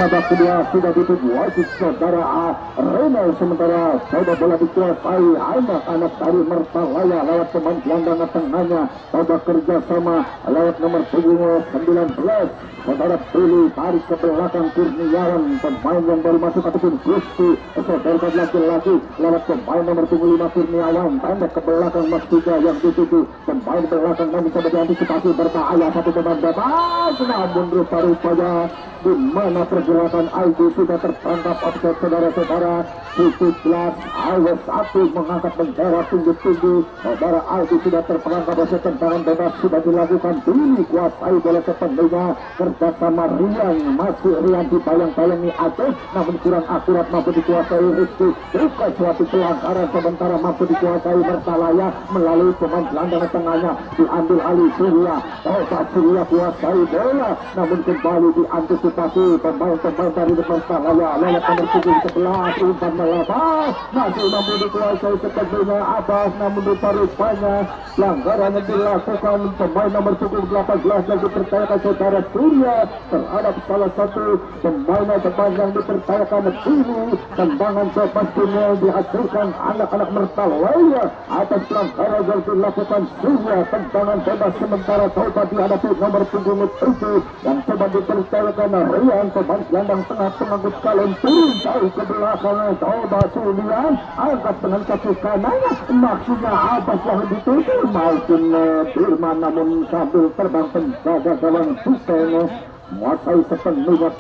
babak kedua sudah dituju wasit saudara Reno, sementara coba bola dikuasai anak-anak dari Mertalaya lewat pemain gelandang tengahnya, coba kerjasama lewat nomor punggung 19 saudara Billy, tarik ke belakang Kurniawan, pemain yang baru masuk ataupun Gusti saudara laki-laki lewat pemain nomor punggung 5 Kurniawan, tanda ke belakang Mas Tiga yang dituju pemain belakang, namun coba diantisipasi berbahaya satu pemain bebas, namun rupa-rupanya di mana pergerakan Aldi sudah tertangkap offside saudara-saudara. 17 awas 1 mengangkat bendera tinggi-tinggi, saudara Aldi sudah terperangkap offside, tendangan bebas sudah dilakukan, dikuasai bola sepenuhnya kerjasama Rian, masih Rian dibayang-bayangi Aceh namun kurang akurat, mampu dikuasai Rizky, bukan suatu pelanggaran, sementara mampu dikuasai Mertalaya melalui pemain gelandang tengahnya, diambil alih Surya, coba Surya kuasai bola namun kembali diantisipasi pemain-pemain dari Mertalaya lewat nomor 11 umpan melebar, masih mampu dikuasai sepenuhnya Abbas, namun rupa-rupanya pelanggaran yang dilakukan pemain nomor 18 yang dipercayakan saudara Surya terhadap salah satu pemain yang dipercayakan ini, tendangan bebas dunia dihasilkan anak-anak Mertalaya atas pelanggaran yang dilakukan Surya, tendangan bebas sementara coba dihadapi nomor 7 yang coba dipercayakan Rian, pemain gelandang tengah pengangkut kaleng, turun jauh ke belakang, coba Sulian angkat dengan kaki kanannya, maksudnya Abbas yang dituju maupun Firman, namun sambil terbang penjaga gawang Hussein menguasai sepenuhnya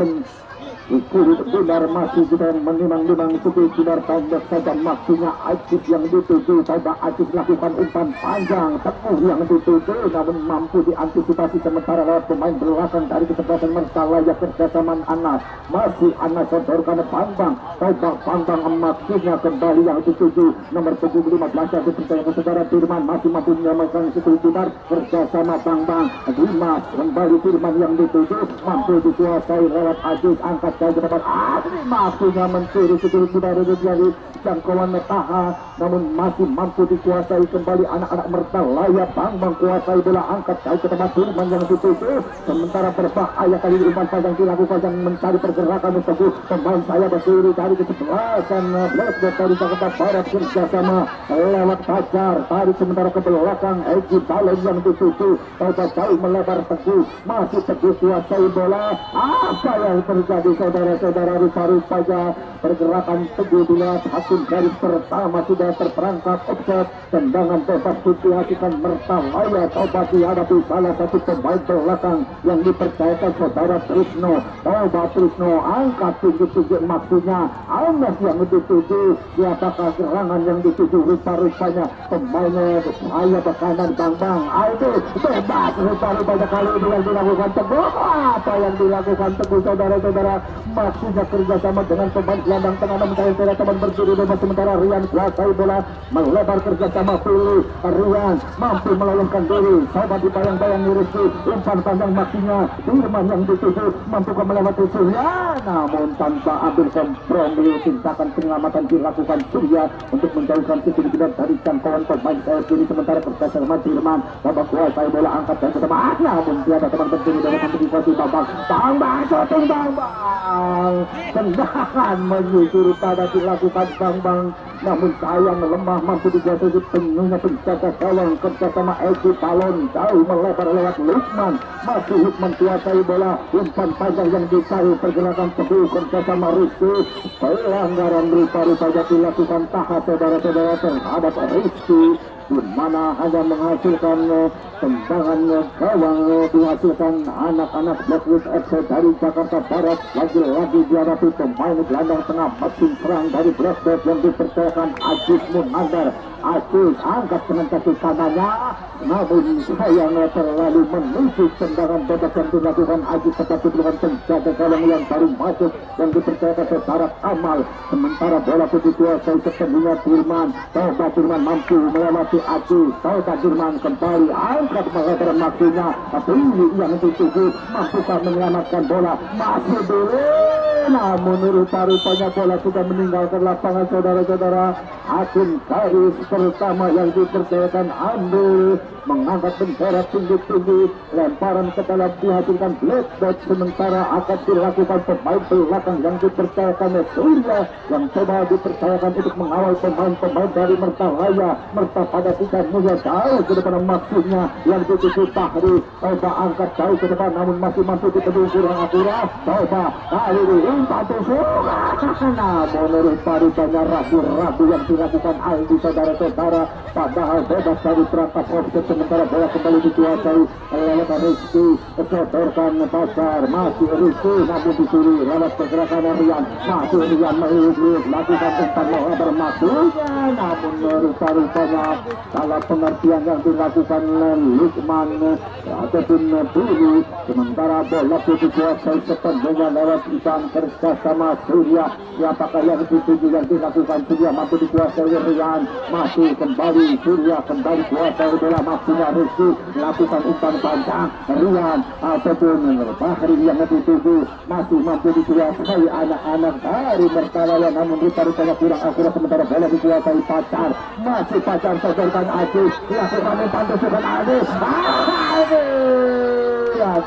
Ikut benar masih juga menimang-nimang suku benar pendek saja, maksudnya Acik yang dituju, coba Acik lakukan umpan panjang, Teguh yang dituju namun mampu diantisipasi sementara lewat pemain belakang dari kesempatan Mertalaya kerjasama Anas, masih Anas sodorkan Bambang, coba Bambang maksudnya kembali yang dituju nomor 15 yang dipercayakan saudara Firman, masih mampu menyamakan suku benar kerjasama Bambang, Dimas kembali Firman yang dituju, mampu dikuasai lewat Acik, angkat dari depan maksudnya mencuri sekali sudah dari jangkauan Taha, namun masih mampu dikuasai kembali anak-anak Mertalaya. Bambang kuasai bola, angkat jauh ke tempat Firman yang dituju, sementara berbahaya kali ini umpan panjang dilakukan yang mencari pergerakan untuk pemain saya berdiri dari kesebelasan Blackbird dari Jakarta Barat kerjasama lewat Fajar, tarik sementara ke belakang Egi Balen yang dituju, coba jauh melebar Teguh, masih Teguh kuasai bola, apa yang terjadi saudara-saudara, rupa-rupanya pergerakan Teguh dilihat hakim garis pertama sudah terperangkap offside, tendangan bebas dihasilkan Mertalaya, coba dihadapi salah satu pemain belakang yang dipercayakan saudara Trisno, coba Trisno angkat tinggi-tinggi, maksudnya Anas yang dituju, siapakah serangan yang dituju, rupa-rupanya pemainnya saya ke kanan Bambang, itu bebas, rupa-rupanya kali ini yang dilakukan Teguh, apa yang dilakukan Teguh saudara-saudara, maksudnya kerjasama dengan pemain gelandang tengah mencari teman berdiri bebas, sementara Rian kuasai bola melebar kerjasama Pilih, Rian mampu melolongkan diri, coba dibayang-bayang Rizky, umpan panjang maksudnya Firman yang dituju, mampu melewati Surya namun tanpa ambil kompromi, tindakan penyelamatan dilakukan Surya untuk menjauhkan sedikit dari jangkauan pemain sayap kiri, sementara kerjasama Firman coba kuasai bola, angkat dan ketemu namun tiada teman berdiri dalam antisipasi Bambang shooting Bambang, tendangan menyusuri pada dilakukan Bambang namun sayang lemah, mampu dijatuhi penuhnya penjaga gawang kerjasama Egi Balon, jauh melebar lewat Lukman, masih Lukman kuasai bola, umpan panjang yang dicari pergerakan Teguh kerjasama Rizky, pelanggaran rupa-rupanya dilakukan Taha saudara-saudara terhadap Rizky, di mana hanya menghasilkan tendangan gawang, dihasilkan anak-anak Blackwood FC dari Jakarta Barat, lagi-lagi dihadapi pemain gelandang tengah mesin serang dari Blackwood yang dipercayakan Aziz Munandar. Aziz angkat dengan kaki kanannya namun sayang terlalu menuju, tendangan bebas yang dilakukan Aziz tetapi dengan penjaga gawang yang baru masuk yang dipercayakan saudara Kamal, sementara bola pun dikuasai sepenuhnya Firman, coba Firman mampu melewati Aziz, coba Firman kembali angkat melebar maksudnya, tapi yang dituju mampukah menyelamatkan bola, masih dulu namun rupa-rupanya bola sudah meninggalkan lapangan saudara-saudara. Hakim garis pertama yang dipercayakan ambil mengangkat bendera tinggi-tinggi, lemparan ke dalam dihasilkan black dot, sementara akan dilakukan pemain belakang yang dipercayakan Surya, yang coba dipercayakan untuk mengawal pemain-pemain dari Mertalaya. Merta pada tidak mulia jauh ke depan, maksudnya yang dituju Fahri, coba angkat jauh ke depan namun masih mampu ditebus kurang akurat. Coba kali ini bantu namun rupa-rupanya ragu-ragu yang dilakukan Aldi, saudara-saudara, padahal bebas dari perangkap offset, sementara bola kembali dikuasai oleh Rizky, sodorkan Pasar, masih Rizky namun dicuri lewat pergerakan Rian, masih Rian melihat lakukan umpan lebar maksudnya, namun rupa-rupanya salah pengertian yang dilakukan Lukman ataupun Bulu, sementara bola dikuasai sepenuhnya lewat Isan bersama Surya. Siapakah yang dituju yang dilakukan Surya, mampu dikuasai Rian, masih kembali Surya, kembali kuasai bola, maksudnya Rizky lakukan umpan panjang Rian ataupun Bahri yang dituju, masih mampu dikuasai anak-anak dari Mertalaya, namun rupa-rupanya kurang akurat, sementara bola dikuasai Pacar, masih Pacar sodorkan Adi, lakukan umpan tusukan Adi,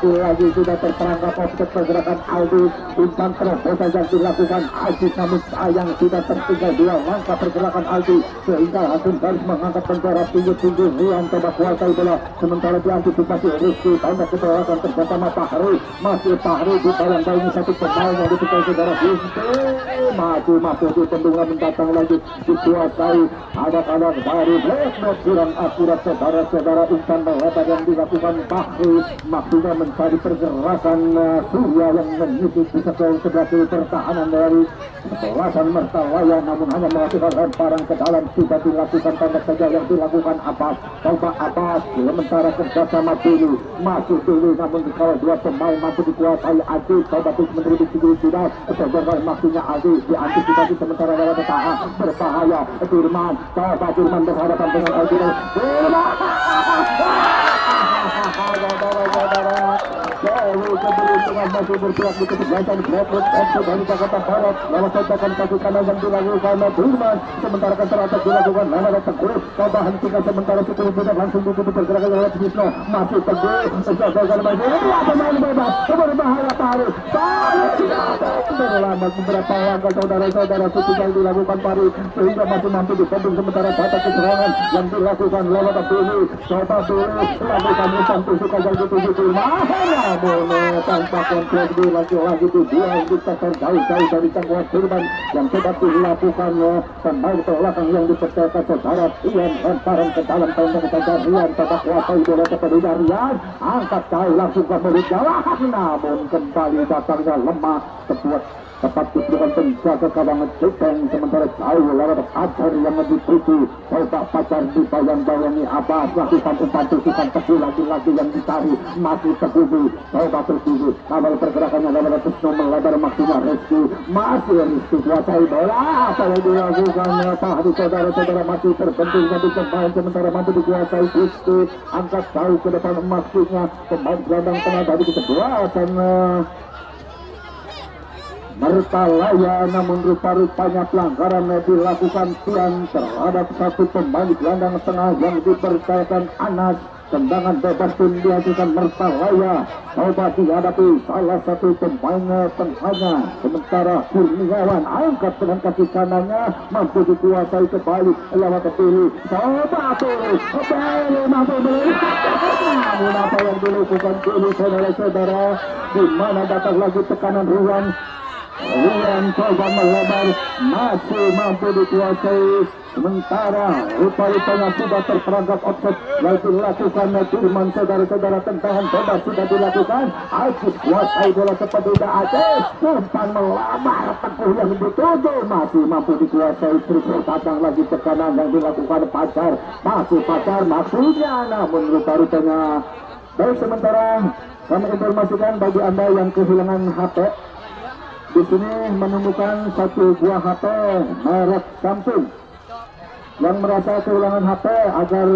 lagi sudah terperangkap offset pergerakan Aldi, umpan terobosan yang dilakukan Aldi, namun sayang sudah tertinggal 2 langkah pergerakan Aldi, sehingga Hakim harus mengangkat bendera tinggi-tinggi. Rian coba kuasai bola, sementara diantisipasi Rizky, tanda kebebasan bersama Fahri, masih Fahri di dalam satu pemain yang ditutup saudara Rizky, maju ditendung namun datang lagi dikuasai anak-anak dari Blacknot, kurang akurat saudara-saudara, umpan melebar yang dilakukan Fahri, maksudnya mencari pergerakan Surya yang menyusun bisa ke sebelah kiri pertahanan dari Pelasan Mertalaya, namun hanya melakukan lemparan ke dalam, tidak dilakukan tanda saja yang dilakukan Abbas, coba Abbas, sementara kerjasama dulu, masuk dulu namun dikawal 2 pemain, mampu dikuasai Adi, coba terus menerima tidak, sebenarnya maksudnya Adi diantisipasi, sementara lewat tahan berbahaya Firman, coba Firman berhadapan dengan Adi, keberuntungan masih berpihak di ketegasan Blackwood FC dari Jakarta Barat, lalu sajakan kaki kanan yang dilakukan Firman, sementara keseratak dilakukan lewat Teguh, coba hentikan sementara 10 meter langsung ditutup pergerakan lewat Wisnu, masih Teguh, jaga masih pemain bebas, berbahaya Paris, berlambat beberapa langkah saudara-saudara, tinggal dilakukan Paris, sehingga masih mampu dikembang, sementara data keserangan yang dilakukan lewat Dulu, coba Dulu, lakukan umpan tusukan yang dituju Firman, tanpa kontrol lagi tujuan kita terjauh-jauh dari jangkauan Firman yang coba dilakukan pemain belakang yang dipercayakan saudara Rian, lemparan ke dalam tembok saja Rian, coba kuasai bola kepada Rian, angkat jauh langsung ke mulut jawab, namun kembali datangnya lemah tepat diberikan penjaga kawangan Cekeng, sementara jauh lewat Pacar yang dituju, coba Pacar dibayang-bayangi Abbas, lakukan umpan tusukan Teguh, lagi-lagi yang dicari, masih Teguh, coba Teguh, awal pergerakannya lewat Wisnu melebar, maksudnya Rizky, masih Rizky kuasai bola, apa yang dilakukan Fahri, saudara-saudara, masih terbentuk di pemain, sementara mampu dikuasai Rizky, angkat jauh ke depan, maksudnya pemain gelandang tengah dari kesebelasan Mertalaya, namun rupa-rupanya pelanggaran dilakukan Tian terhadap satu pemain gelandang tengah yang dipercayakan Anas. Tendangan bebas pun dihasilkan Mertalaya, coba dihadapi salah satu pemain tengahnya, sementara Kurniawan angkat dengan kaki kanannya, mampu dikuasai kembali lewat ke kiri, coba mampu namun apa yang dilakukan dulu saudara-saudara, di mana datang lagi tekanan Rian coba melebar, masih mampu dikuasai, sementara rupa-rupanya sudah terperangkap offset yang dilakukan Firman, saudara-saudara, tendangan bebas sudah dilakukan, Ajib kuasai bola seperti Aceh, umpan melebar Teguh yang dituju, masih mampu dikuasai, terus datang lagi tekanan yang dilakukan Pacar, masih Pacar maksudnya, namun rupa-rupanya baik. Sementara kami informasikan bagi anda yang kehilangan HP, di sini menemukan satu buah HP merek Samsung. Yang merasa kehilangan HP agar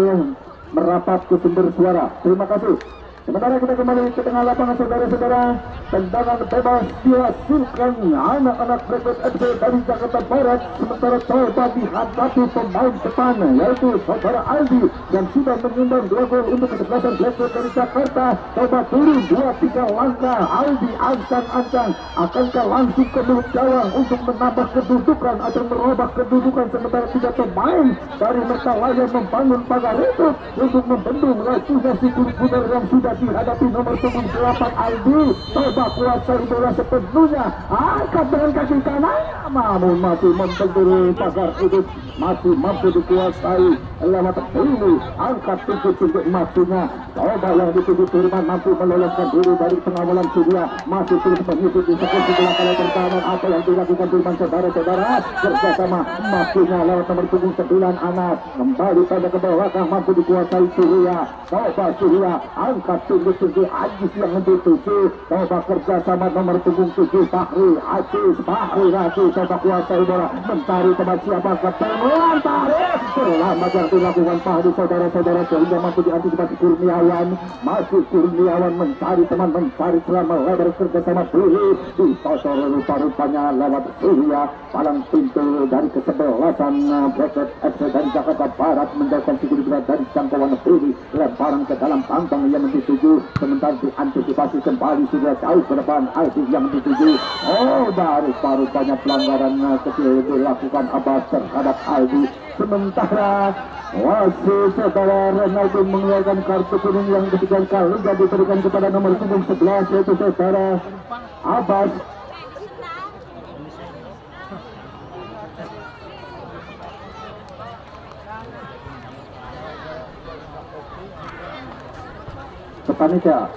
merapat ke sumber suara, terima kasih. Sementara kita kembali ke tengah lapangan saudara-saudara, tendangan bebas dihasilkan anak-anak Blackbird FC dari Jakarta Barat. Sementara coba dihadapi pemain depan yaitu saudara Aldi yang sudah menyumbang 2 gol untuk kesebelasan Blackbird dari Jakarta. Coba turun 2-3 langkah, Aldi ancang-ancang akankah langsung ke mulut gawang untuk menambah kedudukan atau merubah kedudukan, sementara 3 pemain dari Mertalaya membangun pagar itu untuk membendung racunnya si kulit yang sudah dihadapi nomor punggung 8 Aldi. Coba kuasai bola sepenuhnya, angkat dengan kaki kanan, namun masih membendung pagar itu, masih mampu dikuasai lewat ini, angkat tinggi-tinggi maksudnya. Coba yang dituju Firman mampu meloloskan diri dari pengawalan Surya, masih terus mengikuti seperti bola kali pertahanan apa yang dilakukan Firman saudara-saudara, kerjasama maksudnya lewat nomor punggung 9 Anas, kembali pada ke belakang mampu dikuasai Surya. Coba Surya angkat tinggi-tinggi, Ajis yang dituju, coba kerjasama nomor punggung 7 Fahri Ajis, Fahri Rasi, coba kuasai bola, mencari tempat siapa ketemuan tarik, terlambat yang dilakukan Fahri saudara-saudara, sehingga mampu diantisipasi Kurniawan, masih Kurniawan mencari teman, mencari celah, melebar kerjasama Billy, ditosor rupa-rupanya lewat Surya, palang pintu dari kesebelasan Blackbird FC dari Jakarta Barat menjauhkan figur berat dari jangkauan Billy, lemparan ke dalam kantong yang dituju, sementara diantisipasi kembali sudah jauh ke depan Aldi yang dituju. Oh, baru rupanya pelanggaran kecil dilakukan Abbas terhadap Aldi, sementara wasit saudara Ronaldo mengeluarkan kartu kuning yang ketiga kali diberikan kepada nomor punggung 11 yaitu saudara Abbas. Panitia.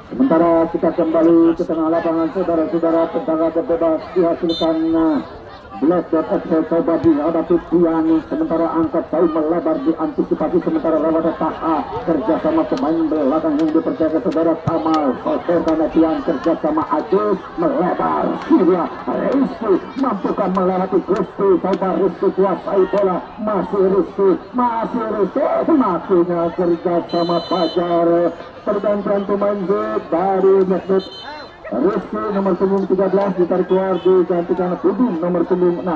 Sementara kita kembali ke tengah lapangan saudara-saudara, tendangan bebas dihasilkan Blackbird FC coba dihadapi Tiani, sementara angkat jauh melebar diantisipasi, sementara lewat Taha kerjasama pemain belakang yang dipercaya saudara Kamal, saudara Tian kerjasama Ajus melebar Surya, Rizky mampukah melewati Rizky, coba Rizky kuasai bola, masih Rizky maksudnya kerjasama Fajar, pergantian pemain dari Blackbird. Rizky nomor punggung 13 ditarik keluar digantikan Pudin nomor punggung 6.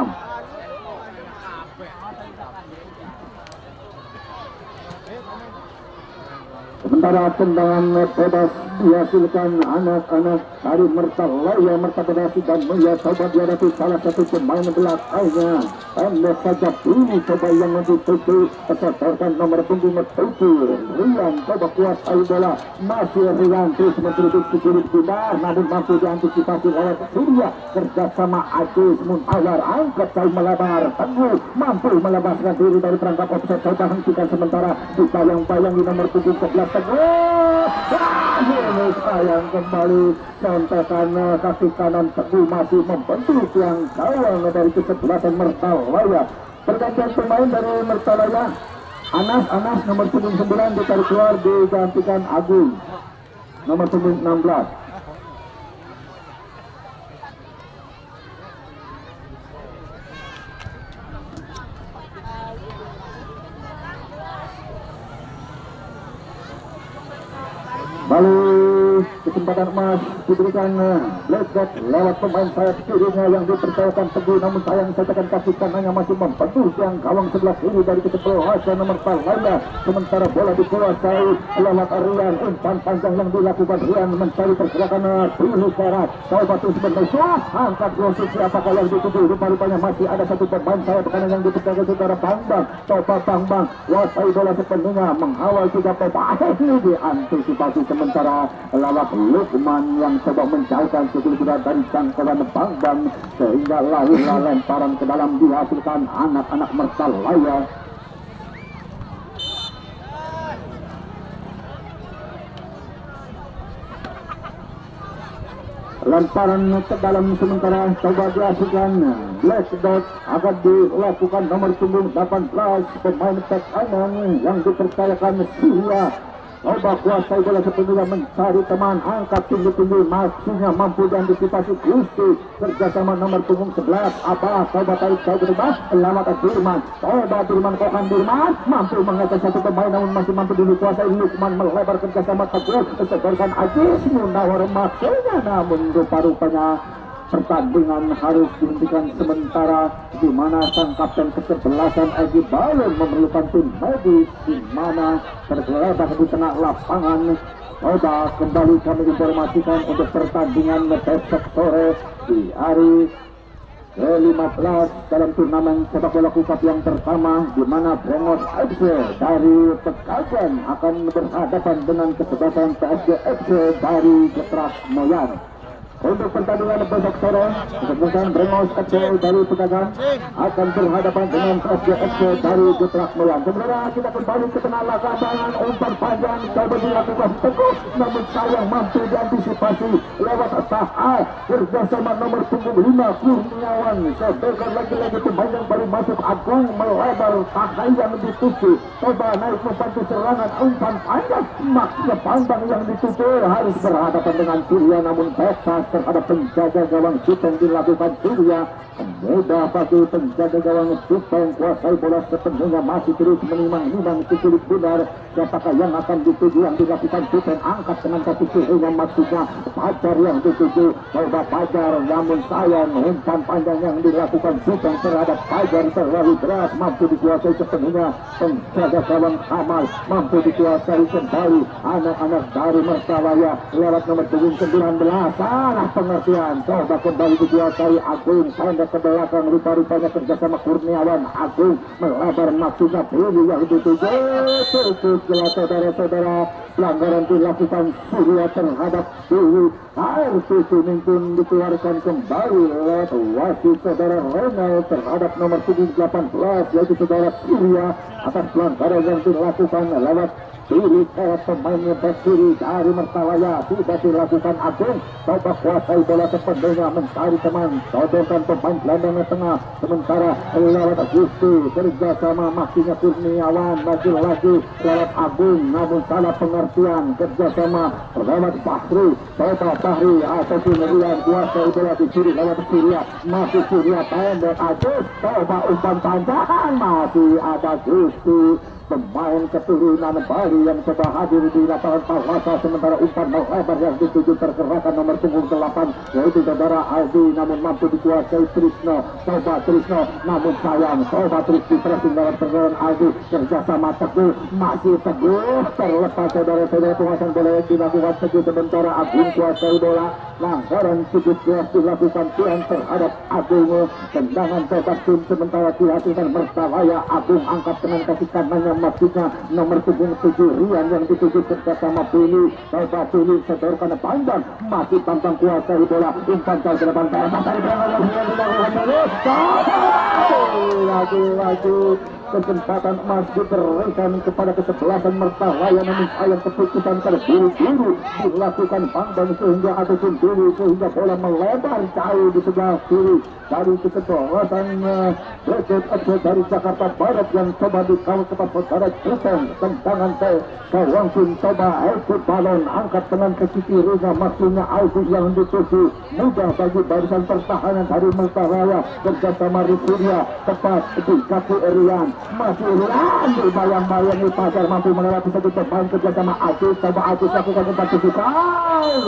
Sementara tendangan bebas dihasilkan anak-anak dari Mertalaya, Mertabedasi dan Mulia, coba dihadapi salah satu pemain belakangnya. Pendek saja ini coba yang dituju, kesetorkan nomor punggung 7 Rian, coba kuasai bola, masih Rian terus mengkritik kulit bundar, namun mampu diantisipasi oleh Surya, kerjasama Ajis Munawar, angkat jauh melebar, Teguh mampu melepaskan diri dari perangkap offside, coba hentikan sementara dibayang-bayang di nomor punggung 11 Teguh, sayang kembali contekan kaki kanan Teguh masih membentuk yang gawang dari kesebelasan Mertalaya. Pergantian pemain dari Mertalaya, Anas nomor punggung 9 ditarik keluar digantikan Agung nomor punggung 16. Balik kesempatan emas diberikan Blackbird lewat pemain sayap kirinya yang dipercayakan Teguh, namun sayang sajakan kaki kanannya masih membentuk yang gawang sebelah kiri dari kesebelasan Mertalaya, sementara bola dikuasai lewat Rian, umpan panjang yang dilakukan Rian mencari pergerakan Billy Serat, coba terus bermusuh, angkat posisi apakah yang dituju, rupa-rupanya masih ada satu pemain sayap kanan yang dipercayakan saudara Bambang, coba Bambang kuasai bola sepenuhnya, mengawal 3 pemain ini diantisipasi, sementara lewat Lukman yang coba menjauhkan sekitar dari jangkauan Bambang, sehingga lahirlah lemparan ke dalam dihasilkan anak-anak Mertalaya. Lemparan ke dalam sementara coba dihasilkan Blackbird akan dilakukan nomor punggung 18 pemain back kanan yang dipercayakan Surya. coba kuasai bola sepenuhnya mencari teman, angkat tinggi-tinggi, masihnya mampu diantisipasi Gusti, kerjasama nomor punggung 11 Abah, coba tarik jauh ke depan, lewat Dirman, coba Dirman kokan Dirman, mampu mengejar satu pemain namun masih mampu dikuasai Lukman, melebar kerjasama Teguh, segorkan Ajis Munawar maksudnya, namun rupa-rupanya pertandingan harus dihentikan sementara, di mana sang kapten kesebelasan Egi Balon memerlukan tim medis, di mana tergeletak di tengah lapangan. Coba kembali kami informasikan untuk pertandingan besok sore di hari ke-15 dalam turnamen sepak bola Cup yang pertama, di mana Brengos FC dari Pekajan akan berhadapan dengan kesebelasan PSG FC dari Getrak Moyan. Untuk pertandingan besok sore, kesebelasan Brengos FC dari Pekajan akan berhadapan dengan PSG FC dari Getrak Moyan. Sebenarnya kita kembali ke tengah lapangan, umpan panjang coba dilakukan Teguh, namun sayang mampu diantisipasi lewat Tahal, kerjasama nomor punggung 5 Kurniawan, sedangkan lagi-lagi pemain yang baru masuk Agung melebar, Tahal yang dituju, coba naik membantu serangan, umpan panjang, maksudnya pandang yang dituju harus berhadapan dengan Surya, namun bebas terhadap penjaga gawang Sutong dilakukan Surya. Mudah bagi penjaga gawang Sutong, kuasai bola sepenuhnya, masih terus menimang-nimang sikulit benar siapakah yang akan dituju, yang dilakukan Sutong, angkat dengan kaki kirinya maksudnya Pajar yang dituju, coba Pajar, namun sayang umpan panjang yang dilakukan Sutong terhadap Pajar terlalu berat, mampu dikuasai sepenuhnya penjaga gawang Kamal, mampu dikuasai kembali anak-anak dari Mertalaya lewat nomor punggung 19, salah pengertian, coba kembali dikuasai Agung, pendek ke belakang, rupa-rupanya kerjasama Kurniawan, Agung melebar maksudnya Billy yang dituju, jelas saudara-saudara, pelanggaran dilakukan Surya terhadap Billy, harus mungkin dikeluarkan kembali lewat wasit saudara Renal terhadap nomor punggung 18 yaitu saudara Surya atas pelanggaran yang dilakukan lewat kiri pemainnya berkiri dari Mertalaya, tidak dilakukan Agung, coba kuasai bola sepenuhnya mencari teman, sodorkan pemain gelandang tengah, sementara lewat Gusti, kerjasama maksinya Kurniawan, lagi-lagi lewat Agung, namun salah pengertian, kerjasama lewat Bahri, coba Bahri atau kemudian kuasai bola di kiri lewat Surya, masih Surya pendek Agung, coba umpan panjang, masih ada Gusti, pemain keturunan Bali yang coba hadir di lapangan Palwasa, sementara umpan melebar yang dituju tergerakan nomor punggung 8 yaitu saudara Aldi, namun mampu dikuasai Trisno, coba Trisno, namun sayang coba terus dipressing dalam pergerakan Aldi, kerjasama Teguh, masih Teguh, terlepas saudara-saudara, penguasaan bola yang dilakukan Teguh, sementara Agung kuasai bola, langgaran sudut keras dilakukan Tuhan terhadap Agung, tendangan bebas tim sementara dihasilkan Mertalaya, Agung angkat dengan kaki kanannya maksudnya nomor punggung 7 Rian yang dituju bersama Billy, coba Billy sedorkan panjang, masih pantang kuasai bola, umpan jauh ke depan, lagi-lagi kesempatan emas diberikan kepada kesebelasan Mertalaya, namun sayang keputusan terburu-buru dilakukan Bambang sehingga ataupun dulu sehingga bola melebar jauh di sebelah kiri dari kesebelasan Berikut dari Jakarta Barat yang coba dikawal kepada saudara Jepang, tendangan ke gawang pun coba Eki Balon angkat dengan kaki kirinya maksudnya Aldi yang dituju, mudah bagi barisan pertahanan dari Mertalaya, kerjasama Rikuria tepat di kaki Rian, masih Rian dibayang-bayangi Pajar, mampu melewati satu pemain, kerjasama Agus, coba Agus lakukan umpan fisikal,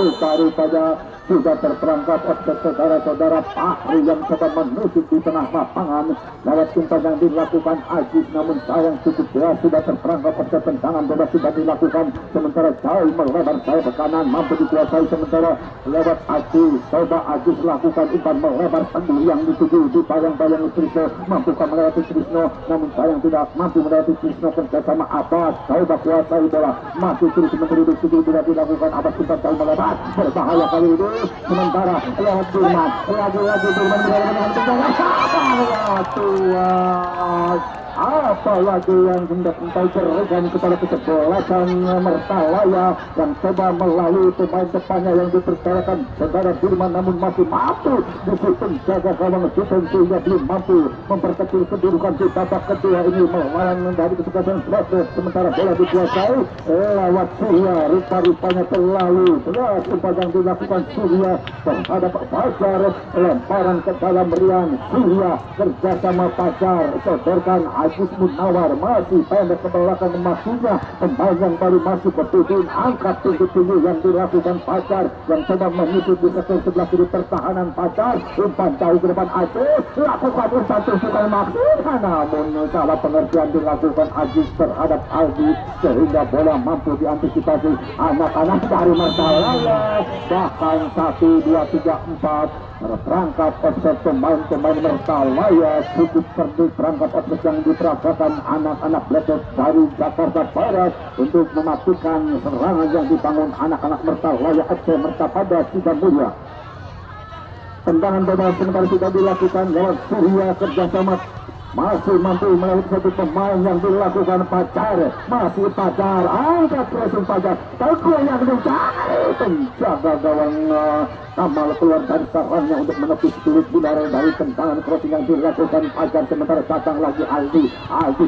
pada sudah terperangkap oleh saudara-saudara Fahri yang coba menusuk di tengah lapangan lewat umpan yang dilakukan Agus, namun sayang cukup jelas sudah terperangkap oleh tendangan bebas sudah dilakukan, sementara jauh melebar sayap ke kanan, mampu dikuasai sementara lewat Agus, coba Agus lakukan umpan melebar penuh yang dituju di bayang-bayang Trisno, mampukah melewati Trisno, namun sayang tidak mampu melewati Trisno, kerjasama Abbas, coba kuasai bola, masih terus memberi dituju tidak dilakukan, Abbas umpan jauh melebar, berbahaya kali ini, sementara lewat Dirman, lagi-lagi Dirman dengan tendangan Tuhan, apalagi yang hendak berikan kepada kesebelasan Mertalaya yang coba melalui pemain depannya yang dipercayakan saudara Firman, namun masih mampu bisa penjaga gawang Susan sehingga belum mampu memperkecil kedudukan di babak kedua ini melawan dari kesuksesan Flash. Sementara bola dikuasai lewat Surya, rupa-rupanya terlalu berat umpan yang dilakukan Surya terhadap Fajar, lemparan ke dalam Rian Surya kerjasama Fajar, sodorkan Agus Munawar, masih pendek ke belakang maksudnya pemain yang baru masuk bertujuan angkat tinggi-tinggi yang dilakukan Fajar yang coba menyusut di sektor sebelah kiri pertahanan Fajar, umpan jauh ke depan Agus, lakukan umpan tusukan maksudnya, namun salah pengertian dilakukan Agus terhadap Aldi sehingga bola mampu diantisipasi anak-anak dari Mertalaya. Bahkan 1, 2, 3, 4 perangkat offset pemain-pemain Mertalaya cukup cerdik. Perangkat offset yang diperagakan anak-anak Blackbird dari Jakarta Barat untuk mematikan serangan yang dibangun anak-anak Mertalaya FC Mertapada Sidamulia. Tendangan bebas sementara sudah dilakukan lewat Surya kerjasama, masih mampu melalui satu pemain yang dilakukan Fajar, masih Fajar angkat pressing Fajar, Teguh yang mencari penjaga gawang Kamal keluar dari sarangnya untuk menepis sulit udara dari tendangan crossing yang dilakukan Fajar. Sementara datang lagi Aldi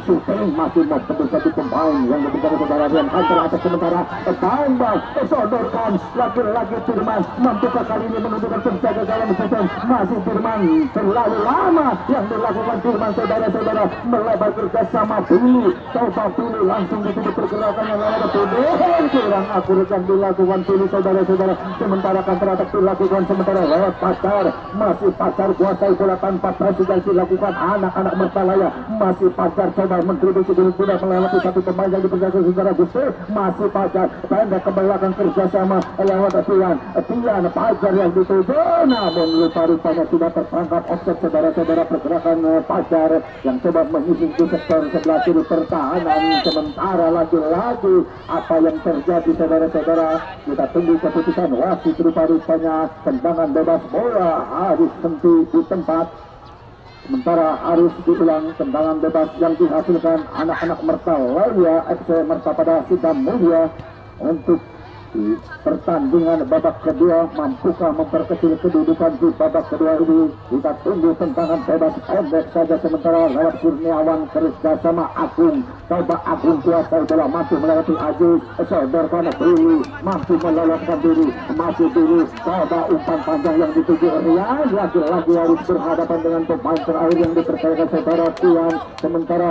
syuting, masih mau tembus satu pemain yang berbicara saudara Rian Hunter atas. Sementara tambah sodorkan lagi-lagi Firman, mampukah kali ini menunjukkan penjaga gawang Susan, masih Firman terlalu lama yang dilakukan Firman saudara-saudara, melebar kerjasama Billy, coba Billy langsung ditutup pergerakannya lewat Billy, kurang akurat yang dilakukan Billy saudara-saudara. Sementara counter attack dilakukan sementara lewat Fajar, masih Fajar kuasai bola tanpa pressing yang dilakukan anak-anak Mertalaya, masih Fajar coba mentribusi dulu sudah melewati satu pemain yang dipercaya secara Gusti, masih Fajar pendek ke belakang kerjasama lewat Tian Fajar yang dituju, namun rupa-rupanya sudah terperangkap offset saudara-saudara. Pergerakan Fajar yang coba menyising di sektor sebelah kiri pertahanan. Sementara lagi-lagi apa yang terjadi saudara-saudara, kita tunggu keputusan wasit. Rupa-rupanya tendangan bebas bola harus henti di tempat. Sementara harus diulang tendangan bebas yang dihasilkan anak-anak Mertalaya FC Mertapada Sidamulia untuk di pertandingan babak kedua. Mampukah memperkecil kedudukan di babak kedua ini? Kita tunggu tendangan bebas pendek saja sementara lewat Kurniawan kerjasama Agung, coba Agung kuasai bola, mampu melewati Aziz, sodorkan Billy, mampu meloloskan diri, masih Billy, coba umpan panjang yang dituju Rian, lagi-lagi harus berhadapan dengan pemain terakhir yang dipercayakan saudara Tian. Sementara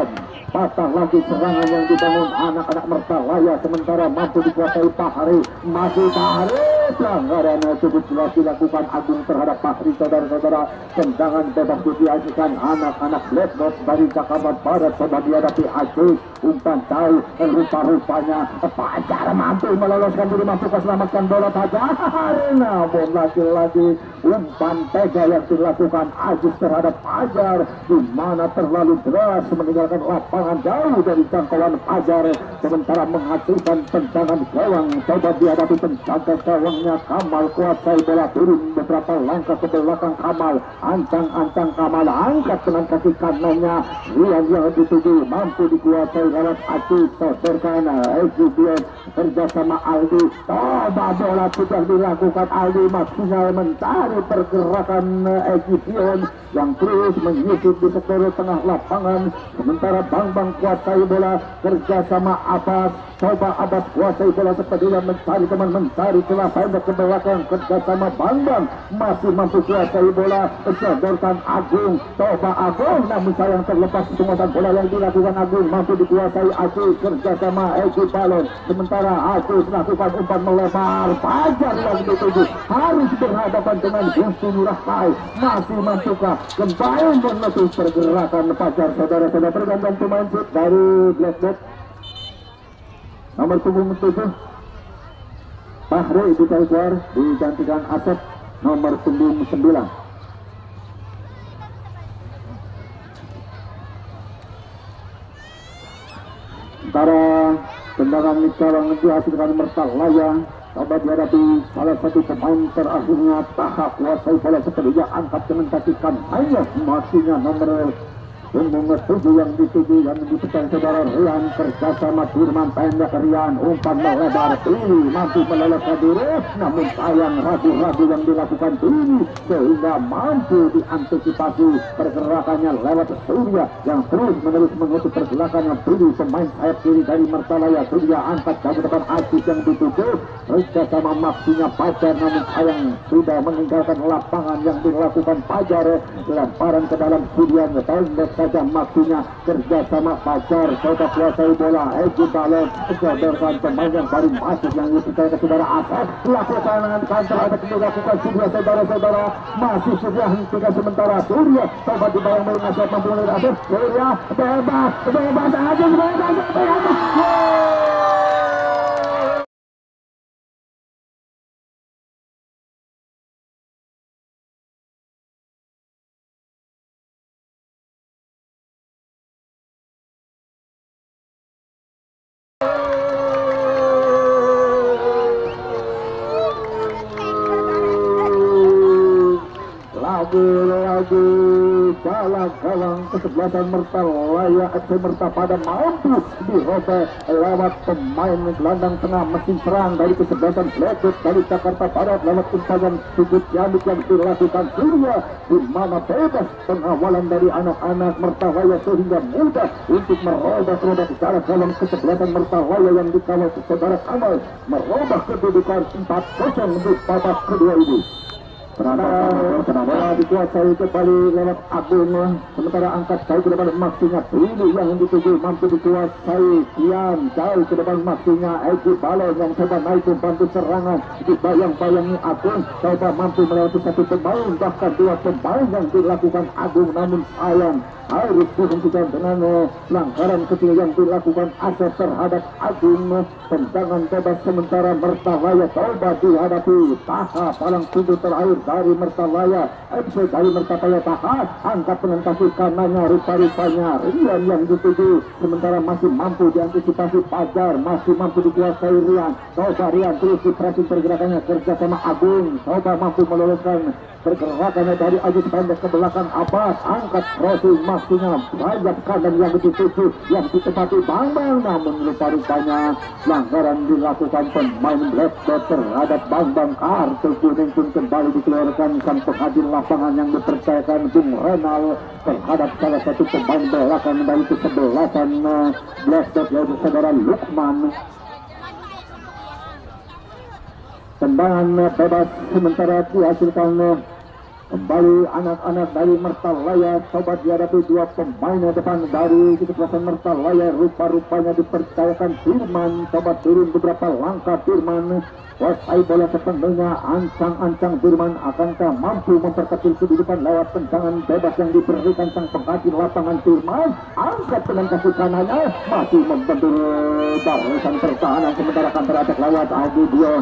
patah lagi serangan yang dibangun anak-anak Mertalaya, sementara mampu dikuasai Fahri, masih Fahri, pelanggaran cukup jelas dilakukan Agung terhadap Fahri saudara-saudara. Tendangan bebas dihasilkan anak-anak Blackbird dari Jakarta Barat, coba dihadapi Aziz, umpan jauh, rupa-rupanya Fajar mampu meloloskan diri, mampu selamatkan bola Fajar, namun lagi-lagi umpan tega yang dilakukan Aziz terhadap Fajar, di mana terlalu deras meninggalkan lapangan jauh dari jangkauan Fajar, sementara menghasilkan tendangan gawang. Coba dihadapi penjaga gawangnya Kamal, kuasai bola, turun beberapa langkah ke belakang Kamal, ancang-ancang Kamal, angkat dengan kaki kanannya Rian yang dituju, mampu dikuasai lewat Aziz, sodorkan Egibion kerjasama Aldi, coba bola sudah dilakukan Aldi, maksimal mencari pergerakan Egibion yang terus menyusut di sektor tengah lapangan. Sementara Bang kuasai bola kerjasama Abbas, coba Abbas kuasai bola sepertinya mencari teman, mencari celah pendek ke belakang kerjasama Bang masih mampu kuasai bola, sodorkan Agung, coba Agung, namun sayang terlepas penguasaan bola yang dilakukan Agung, mampu dikuasai Aziz kerjasama Egi Balon. Sementara Aziz melakukan umpan melebar, Fajar yang dituju harus berhadapan dengan Gusti Nurahkai, masih mampukah kembali menutup pergerakan Fajar saudara-saudara. Pergantian pemain shoot dari Blackbird nomor 7 Fahri ditarik keluar, digantikan Asep nomor 9. Sementara tendangan gawang dihasilkan Mertalaya, coba dihadapi salah satu pemain terakhirnya Taha, kuasai bola sepenuhnya, angkat dengan kaki kanannya, masihnya nomor Punggung tujuh yang dituju yang dipegang saudara Rian kerjasama Firman pendek Rian umpan melebar ini mampu melelehkan diri, namun sayang ragu-ragu yang dilakukan ini sehingga mampu diantisipasi pergerakannya lewat Surya yang terus menerus menutup pergerakannya pilih pemain sayap kiri dari Mertalaya. Surya angkat ke depan Aziz yang dituju kerjasama maksinya Pajar, namun sayang sudah meninggalkan lapangan yang dilakukan Pajar. Lemparan ke dalam Surya pendek saja maksinya kerjasama Pajar, coba kuasai bola Egi Balon sodorkan pemain yang baru masuk yang dipercaya ke saudara Asep lakukan counter attack dilakukan Surya saudara-saudara, masih Surya hentikan sementara Surya coba dibayang mengasih memulai Asep Surya bebas aja lagi galang kesebelasan Mertalaya FC Mertapada mampu dirobek lewat pemain gelandang tengah mesin serang dari kesebelasan Blackwood dari Jakarta Barat lewat umpan sudut Ciamik yang dilakukan Surya, di mana bebas pengawalan dari anak-anak Mertalaya sehingga mudah untuk merubah secara galang kesebelasan Mertalaya yang dikawal saudara Kamal merubah kedudukan 4-0 untuk babak kedua ini. Bola dikuasai kembali lewat Agung, sementara angkat jauh ke depan maksinya ini yang dituju mampu dikuasai Kian jauh ke depan maksinya Egi Balon yang coba naik membantu serangan dibayang-bayangi Agung, coba mampu melewati satu pemain bahkan dua pemain yang dilakukan Agung, namun sayang harus dihentikan dengan pelanggaran kecil yang dilakukan Asep terhadap Agung. Tendangan bebas sementara Mertalaya coba dihadapi Taha palang pintu terakhir dari Mertalaya FC dari Mertalaya. Taha angkat dengan kaki kanannya, rupa-rupanya Rian yang dituju, sementara masih mampu diantisipasi Pajar, masih mampu dikuasai Rian. Coba Rian terus dipressing pergerakannya kerja sama Agung, coba mampu meloloskan pergerakannya dari Aziz pendek ke belakang Abbas, angkat crossing maksudnya sayap kanan yang dituju yang ditempati Bambang, namun rupa-rupanya pelanggaran dilakukan pemain Blackbird terhadap Bambang. Kartu kuning pun kembali dikeluarkan sang penghadir lapangan yang dipercayakan Bung Renal terhadap salah satu pemain belakang dari kesebelasan Blackbird yaitu saudara Lukman. Tendangan bebas sementara dihasilkan kembali anak-anak dari Mertalaya, coba dihadapi dua pemain depan dari kesebelasan Mertalaya. Rupa-rupanya dipercayakan Firman, coba turun beberapa langkah Firman, kuasai bola sepenuhnya, ancang-ancang Firman, akankah mampu memperkecil kedudukan lewat tendangan bebas yang diberikan sang penghadir lapangan. Firman angkat dengan kaki kanannya, masih membentur barisan pertahanan, sementara counter attack lewat Agidion.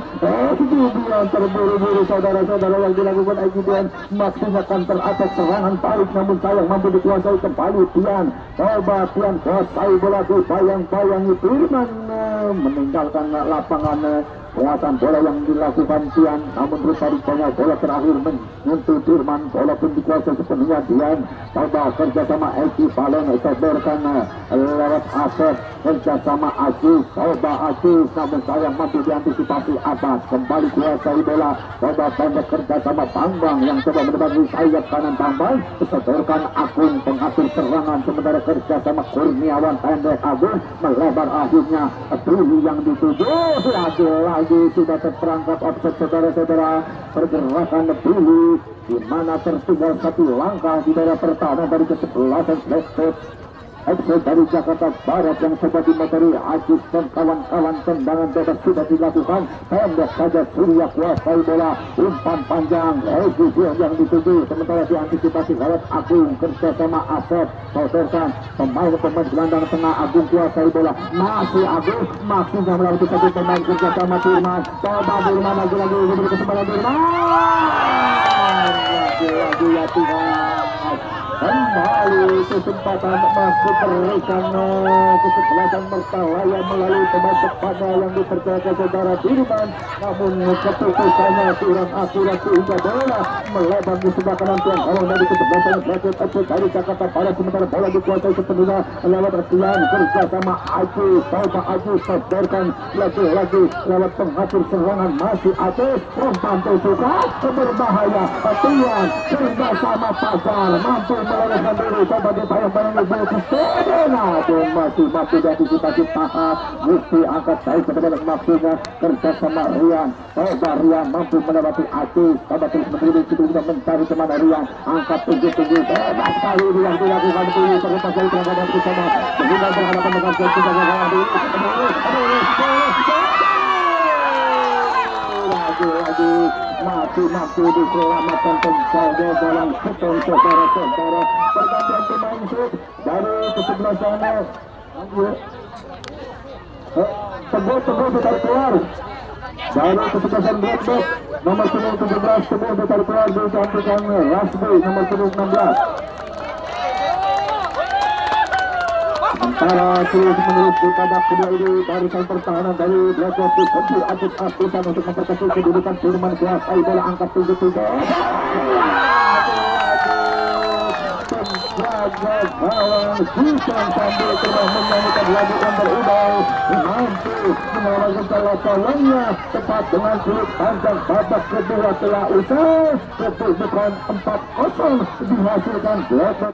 Terburu-buru saudara-saudara yang dilakukan Agidion, maksudnya counter attack serangan balik, namun sayang mampu dikuasai kembali Tian. Coba Tian kuasai bola dibayang-bayangi Firman, meninggalkan lapangan. Penguasaan bola yang dilakukan Tian, namun rupa-rupanya bola terakhir menyentuh Firman, bola pun dikuasai sepenuhnya Tian. Coba kerjasama Eki Balon sodorkan lewat Asep, kerjasama Aziz, coba Aziz, namun sayang mampu diantisipasi Abbas, kembali kuasai bola, coba pendek kerjasama Bambang yang coba mendapati sayap kanan Bambang, sodorkan Agung pengatur serangan, sementara kerjasama Kurniawan pendek Agung melebar, akhirnya Trili yang dituju lagi sudah terperangkap offset saudara-saudara. Pergerakan Trili di mana tertinggal satu langkah di daerah pertahanan dari kesebelasan Blackbird FC dari Jakarta Barat yang coba dimotori Aziz dan kawan-kawan. Tendangan bebas sudah dilakukan, pendek saja Surya kuasai bola, umpan panjang Egi yang dituju, sementara diantisipasi lewat Agung kerjasama Asep, sodorkan pemain gelandang tengah. Agung kuasai bola, masih Agung, maksudnya melalui satu pemain kerjasama Firman, coba Firman lagi-lagi diberi kesempatan Firman, lagi-lagi ya Tuhan, kembali kesempatan emas diberikan kesebelasan Mertalaya melalui pemain depannya yang dipercayakan saudara Dirman, namun keputusannya kurang akurat sehingga bola melebar di sebelah kanan tuan gawang dari kesebelasan Rakyat Aceh dari Jakarta Barat, sementara bola dikuasai sepenuhnya lewat Rian kerja sama Aji. Coba Aji sodorkan lagi-lagi lewat pengatur serangan masih Aceh, membantu suka berbahaya Tian kerja sama Fajar mampu meloloskan diri, coba dibayang-bayang ibu Sedena dan masih diantisipasi Taha Bukti angkat saya sebenarnya maksudnya kerja sama Rian. Coba Rian mampu melewati Aceh, coba terus berdiri kita mencari kemana Rian, angkat tinggi-tinggi hebat sekali Rian dilakukan dulu terlepas dari perangkat di sana sehingga berhadapan dengan kita lagi masih diselamatkan penjaga dalam hitung saudara-saudara. Pergantian pemain shoot dari kesebelasan Teguh ditarik keluar dari kesebelasan Blackback nomor 17 Teguh ditarik keluar digantikan Rasbi nomor 16. Sementara terus menerus di babak kedua ini barisan pertahanan dari Blackback dikembir abis-abisan untuk memperkecil kedudukan Firman kuasai bola angkat tinggi-tinggi. Penjaga gawang Hujan sambil terus menyanyikan lagu yang berubah mampu mengalahkan salah-salahnya tepat dengan kulit panjang. Babak kedua telah usai kedudukan 4-0 dihasilkan Blackback.